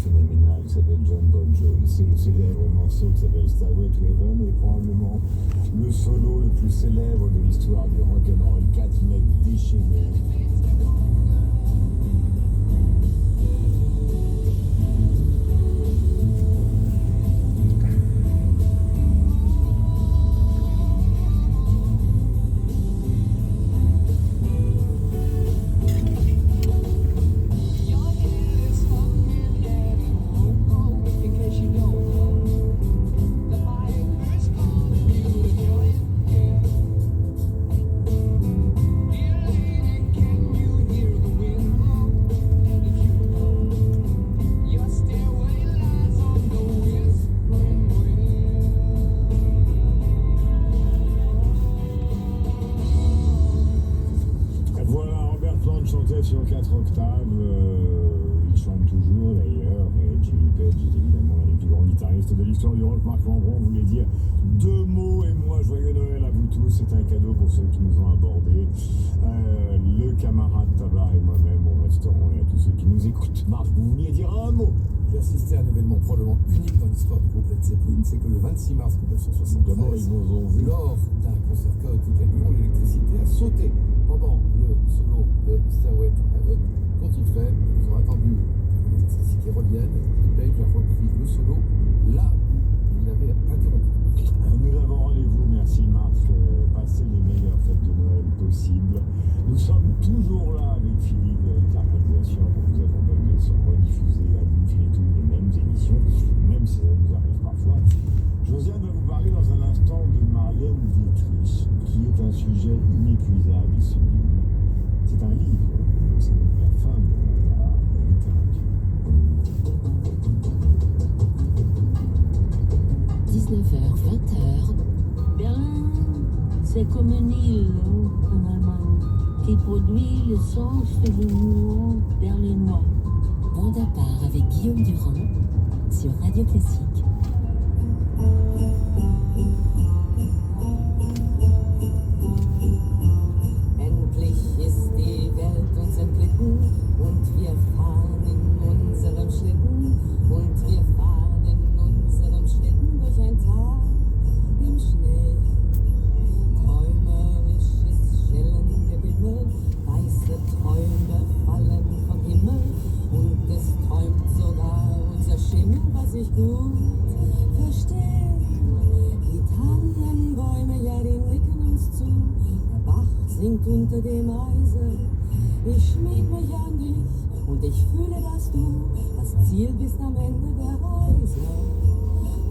phénoménal qui s'appelle John Paul Jones. C'est le célèbre morceau qui s'appelle Stairway to Heaven et probablement le solo le plus célèbre de l'histoire du rock'n'roll. 4 mecs déchaînés. Chantait sur 4 octaves, il chante toujours d'ailleurs, et Jimmy Page est évidemment l'un des plus grands guitaristes de l'histoire du rock. Marc Lambron voulait dire 2 mots, et moi, joyeux Noël à vous tous, c'est un cadeau pour ceux qui nous ont abordés, le camarade Tabar et moi-même au restaurant, et à tous ceux qui nous écoutent. Marc, vous vouliez dire un mot? J'ai assisté à un événement probablement unique dans l'histoire du groupe Led Zeppelin, c'est que le 26 mars 1973, lors d'un concert chaotique à Lyon, l'électricité a sauté pendant le solo de Stairway to Heaven. Qu'ont-ils fait? Ils ont attendu que l'électricité revienne et Page a repris le solo là où il l'avait interrompu. Nous avons rendez-vous, merci Marc, passez les meilleures fêtes de Noël possibles. Nous sommes toujours là avec Philippe, avec la réalisation pour vous accompagner sur rediffuser à l'infinitum les mêmes émissions, même si ça nous arrive parfois. Josiane va vous parler dans un instant de Marlène Dietrich, qui est un sujet inépuisable et sublime. C'est un livre, c'est donc la femme de la littérature. 19h, 20h. Berlin, c'est comme une île en Allemagne qui produit le sens de l'humour berlinois. Bande à part avec Guillaume Durand sur Radio Classique. Endlich ist die Welt uns entglitten und wir fahren in unserem Schlitten und wir fahren in unserem Schlitten durch ein Tal im Schnee. Träumerisches schillernde Gewimmel, weiße Träume fallen vom Himmel und es träumt sogar unser Schimmel, was ich gut verstehe. Die Tannenbäume, ja, die nicken uns zu, der Bach singt unter dem Eise. Ich schmieg mich an dich und ich fühle, dass du das Ziel bist am Ende der Reise.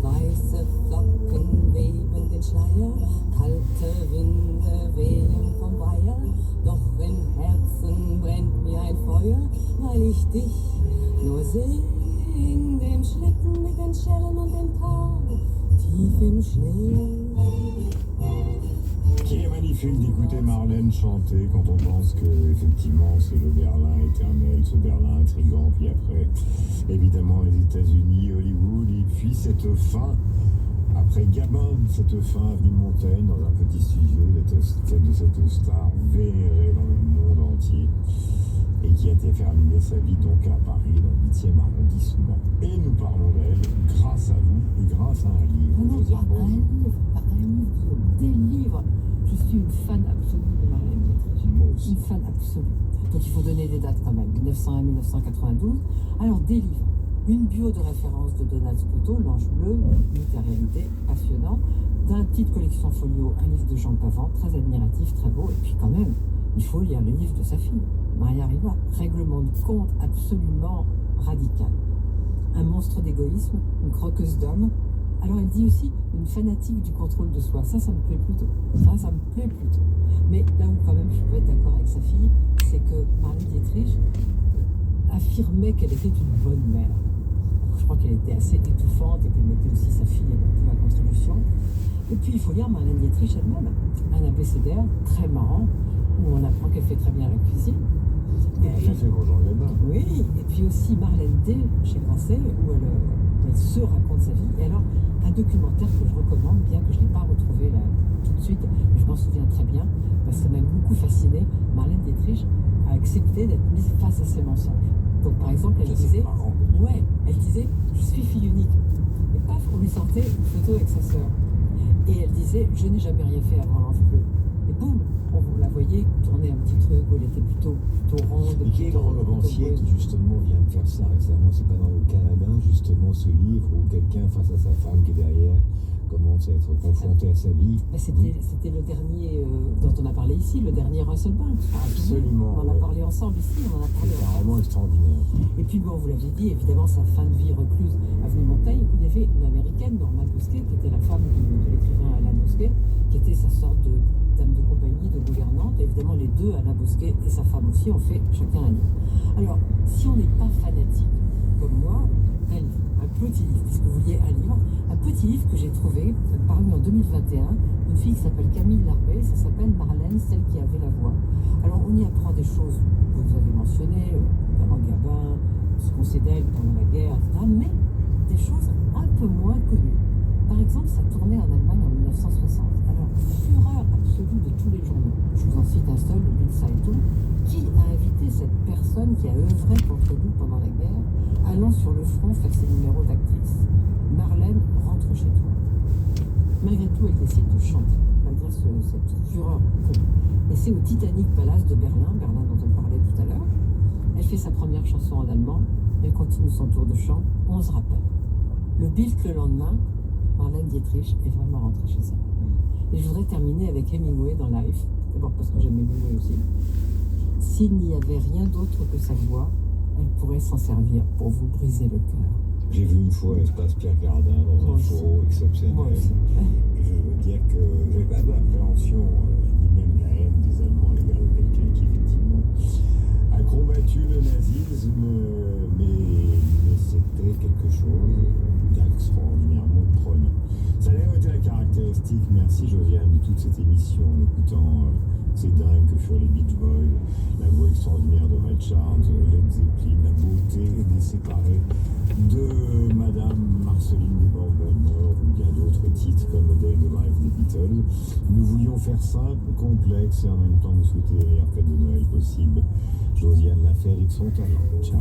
Weiße Flocken weben den Schleier, kalte Winde wehen vom Weiher, doch im Herzen brennt mir ein Feuer, weil ich dich nur seh in dem Schlitten mit den Schellen und dem Tal, tief im Schnee. Qui est magnifique d'écouter Marlène chanter quand on pense que effectivement c'est le Berlin éternel, ce Berlin intrigant, puis après évidemment les États-Unis, Hollywood, et puis cette fin, après Gabon, cette fin avenue Montaigne dans un petit studio de cette star vénérée dans le monde entier et qui a été terminé sa vie donc à Paris dans le 8e arrondissement. Et nous parlons d'elle grâce à vous et grâce à un livre. Non, pas un livre, des livres. Je suis une fan absolue de Marlène Dietrich. Moi aussi. Une fan absolue. Donc il faut donner des dates quand même. 1901-1992. Alors des livres. Une bio de référence de Donald Spoto, L'Ange Bleu, mythe et réalité, passionnant. D'un titre collection folio, un livre de Jean Pavant, très admiratif, très beau. Et puis quand même, il faut lire le livre de sa fille, Maria Riva. Règlement de compte absolument radical. Un monstre d'égoïsme, une croqueuse d'homme. Alors elle dit aussi une fanatique du contrôle de soi. Ça me plaît plutôt. Ça me plaît plutôt. Mais là où quand même je peux être d'accord avec sa fille, c'est que Marlène Dietrich affirmait qu'elle était une bonne mère. Je crois qu'elle était assez étouffante et qu'elle mettait aussi sa fille un peu à contribution. Et puis il faut lire Marlène Dietrich elle-même. Un abécédaire très marrant où on apprend qu'elle fait très bien la cuisine. Ça fait pour Jean Gabin. Oui, et puis aussi Marlène D chez Grasset où elle se raconte sa vie. Et alors, un documentaire que je recommande, bien que je ne l'ai pas retrouvé là tout de suite, mais je m'en souviens très bien, parce que ça m'a beaucoup fasciné. Marlène Dietrich a accepté d'être mise face à ses mensonges. Donc par exemple, elle disait sortait une photo avec sa sœur. Et elle disait, je n'ai jamais rien fait avant l'Ange bleu. Et boum, on la voyait tourner un petit truc où elle était plutôt ronde. Et qui est grand romancier qui justement vient de faire ça récemment, c'est pas dans le Canada, justement ce livre où quelqu'un face à sa femme qui est derrière commence à être confronté à sa vie. C'était le dernier dont on a parlé ici, le dernier Russell Banks. Absolument. On en a parlé ensemble ici, on en a parlé C'est vraiment extraordinaire. Et puis bon, vous l'aviez dit, évidemment, sa fin de vie recluse avenue Montaigne, où il y avait une américaine, Norma Bosquet, qui était la femme de l'écrivain Alain Bosquet, qui était sa sorte de dame de compagnie, de gouvernante. Et évidemment, les deux, Alain Bosquet et sa femme aussi, ont fait chacun un livre. Alors, si on n'est pas fanatique comme moi, un petit livre, puisque vous vouliez un livre, un petit livre que j'ai trouvé, paru en 2021, une fille qui s'appelle Camille Larbet, ça s'appelle Marlène, celle qui avait la voix. Alors on y apprend des choses que vous avez mentionnées, notamment Gabin, ce qu'on sait d'elle pendant la guerre, etc., mais des choses un peu moins connues. Par exemple, ça tournait en Allemagne en 1960. Alors, fureur absolue de tous les journaux. Je vous en cite un seul, le Bild Zeitung, qui a invité cette personne qui a œuvré contre nous pendant la guerre, allant sur le front faire ses numéros d'actrice. Marlène, rentre chez toi. Malgré tout, elle décide de chanter, malgré cette fureur. Et c'est au Titanic Palace de Berlin dont on parlait tout à l'heure. Elle fait sa première chanson en allemand, elle continue son tour de chant, on se rappelle. Le Bild le lendemain, Marlène Dietrich est vraiment rentrée chez elle. Et je voudrais terminer avec Hemingway dans Life, d'abord parce que j'aime Hemingway aussi. S'il n'y avait rien d'autre que sa voix, elle pourrait s'en servir pour vous briser le cœur. J'ai vu une fois l'espace Pierre Cardin dans un show exceptionnel. Et je veux dire que j'ai pas d'appréhension, ni même la haine des Allemands à l'égard de quelqu'un qui effectivement a combattu le nazisme, mais c'était quelque chose d'extraordinairement prenant. Ça a d'ailleurs été la caractéristique, merci Josiane, de toute cette émission en écoutant C'est dingue que furent les Beach Boys, la voix extraordinaire de Ray Charles, Led Zeppelin, la beauté des séparés de Madame Marceline Desbordes-Valmore ou bien d'autres titres comme Day in the Life des Beatles. Nous voulions faire simple, complexe et en même temps nous souhaiter les meilleures fêtes de Noël possibles. Josiane l'a fait avec son talent. Ciao.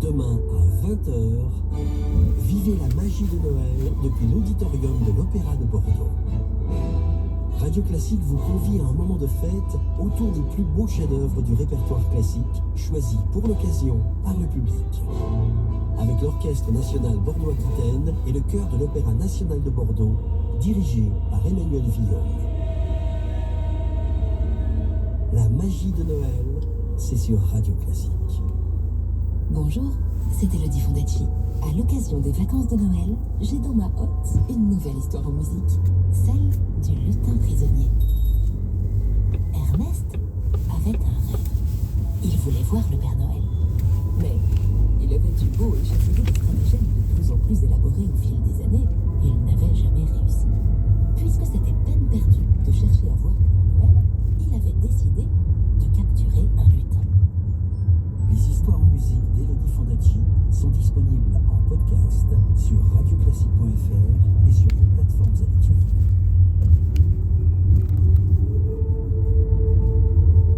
Demain à 20h, vivez la magie de Noël depuis l'auditorium de l'Opéra de Bordeaux. Radio Classique vous convie à un moment de fête autour des plus beaux chefs-d'œuvre du répertoire classique, choisis pour l'occasion par le public. Avec l'Orchestre National Bordeaux-Aquitaine et le chœur de l'Opéra National de Bordeaux, dirigé par Emmanuel Villaume. La magie de Noël, c'est sur Radio Classique. Bonjour, c'est Elodie Fondacci. À l'occasion des vacances de Noël, j'ai dans ma hotte une nouvelle histoire en musique, celle du lutin prisonnier. Ernest avait un rêve. Il voulait voir le Père Noël. Mais il avait eu beau échafauder des stratagèmes de plus en plus élaborés au fil des années, il n'avait jamais réussi. Puisque c'était peine perdue de chercher à voir le Père Noël, il avait décidé de capturer un lutin. Les histoires en musique d'Elodie Fondacci sont disponibles en podcast sur radioclassique.fr et sur vos plateformes habituelles.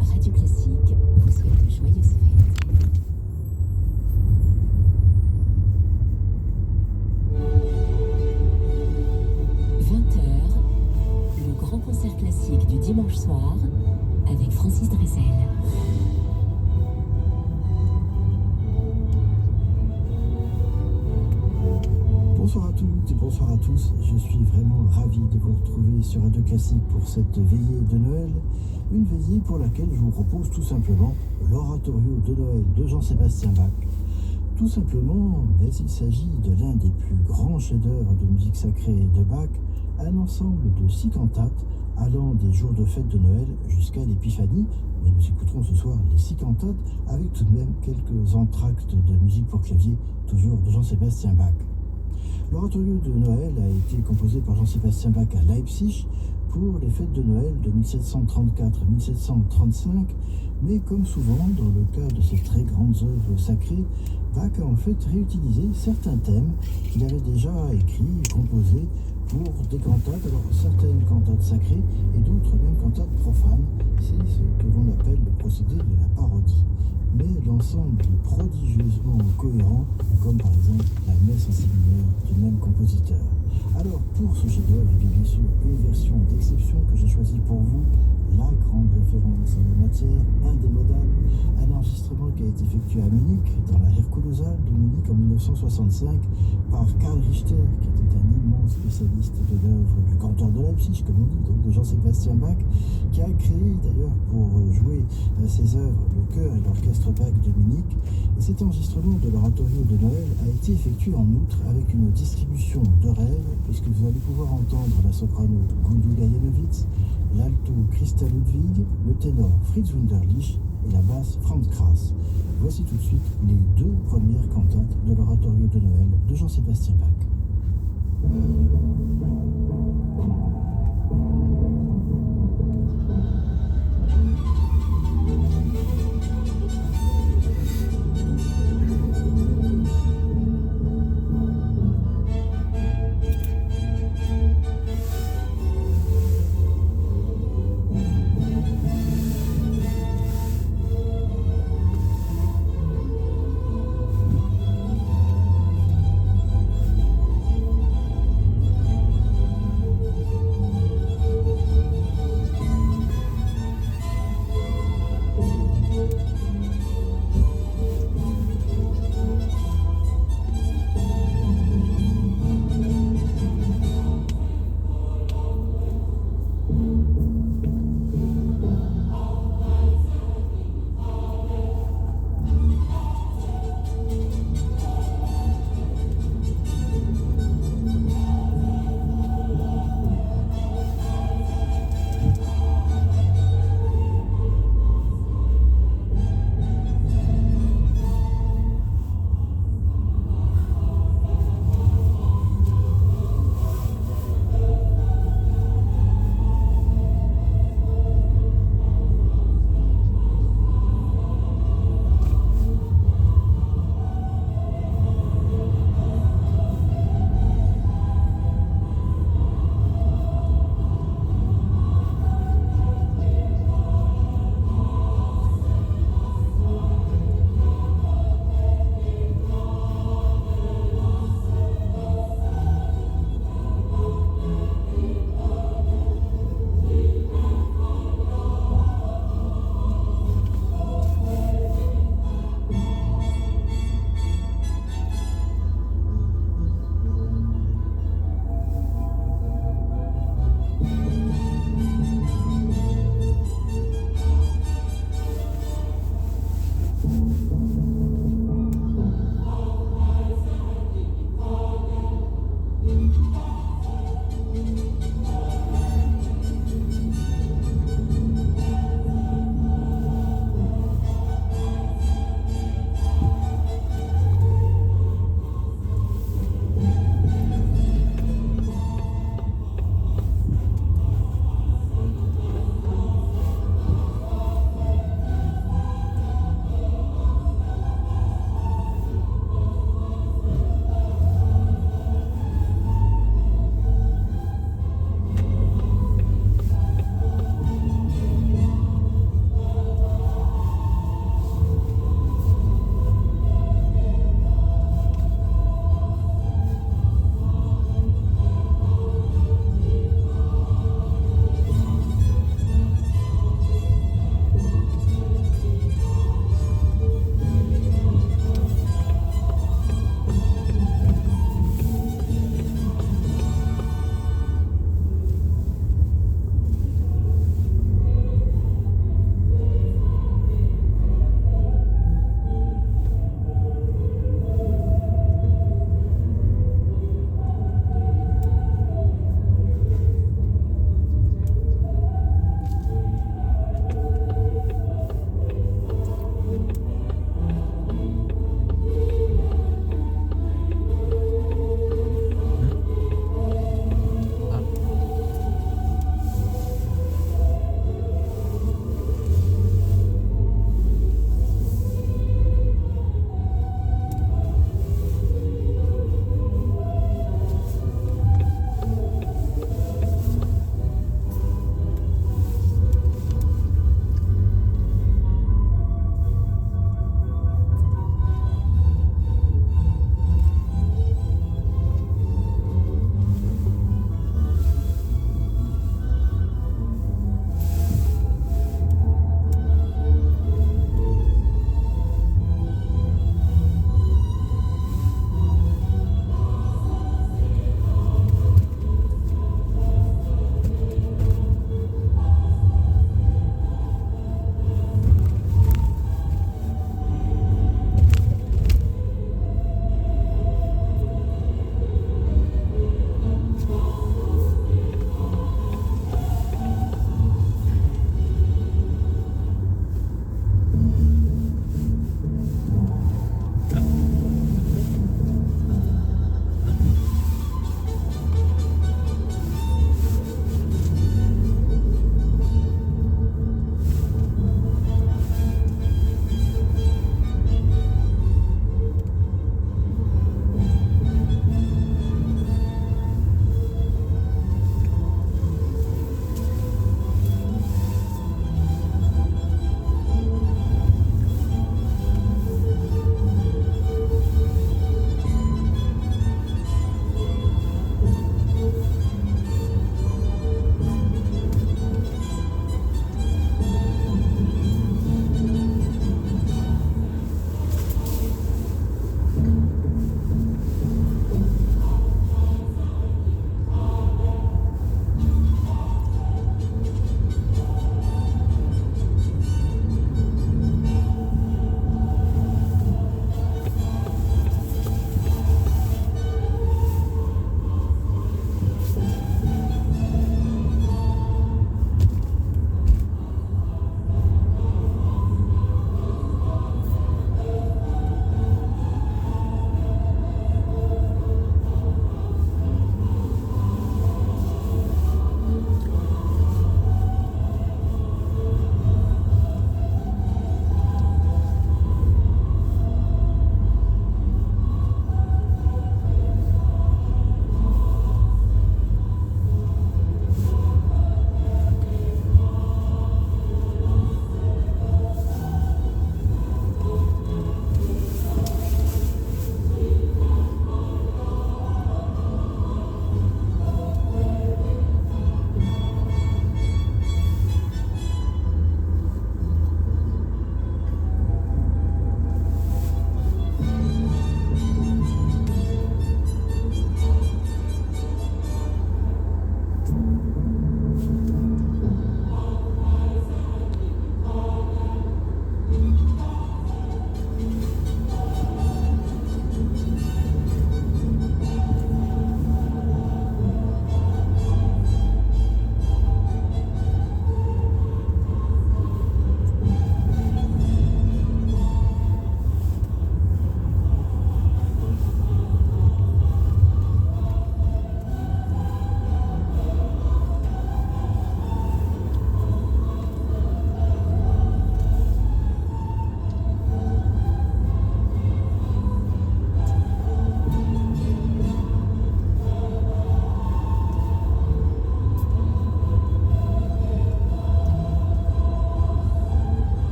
Radio Classique vous souhaite de joyeuses fêtes. Le grand concert classique du dimanche soir avec Francis Drezel. Bonsoir à toutes et bonsoir à tous, je suis vraiment ravi de vous retrouver sur Radio Classique pour cette veillée de Noël, une veillée pour laquelle je vous propose tout simplement l'oratorio de Noël de Jean-Sébastien Bach. Tout simplement, il s'agit de l'un des plus grands chefs-d'œuvre de musique sacrée de Bach, un ensemble de 6 cantates allant des jours de fête de Noël jusqu'à l'Épiphanie. Mais nous écouterons ce soir les 6 cantates avec tout de même quelques entr'actes de musique pour clavier, toujours de Jean-Sébastien Bach. L'oratorio de Noël a été composé par Jean-Sébastien Bach à Leipzig pour les fêtes de Noël de 1734 et 1735, mais comme souvent dans le cas de ces très grandes œuvres sacrées, Bach a en fait réutilisé certains thèmes qu'il avait déjà écrits et composés pour des cantates, alors certaines cantates sacrées et d'autres même cantates profanes. C'est ce que l'on appelle le procédé de la parodie. Mais l'ensemble est prodigieusement cohérent, comme par exemple la messe en si mineur du même compositeur. Alors pour ce chef-d'œuvre, bien sûr, une version d'exception que j'ai choisie pour vous, la grande référence en la matière, indémodable, un enregistrement qui a été effectué à Munich, dans la Herkulessaal de Munich en 1965, par Karl Richter, qui était un immense spécialiste de l'œuvre du cantor de Leipzig, comme on dit, donc de Jean-Sébastien Bach, qui a créé d'ailleurs pour jouer ses œuvres le chœur et l'orchestre Bach de Munich. Et cet enregistrement de l'oratorio de Noël a été effectué en outre avec une distribution de rêve, puisque vous allez pouvoir entendre la soprano Gundula Janowitz, l'alto Christa Ludwig, le ténor Fritz Wunderlich et la basse Franz Krass. Voici tout de suite les 2 premières cantates de l'oratorio de Noël de Jean-Sébastien Bach.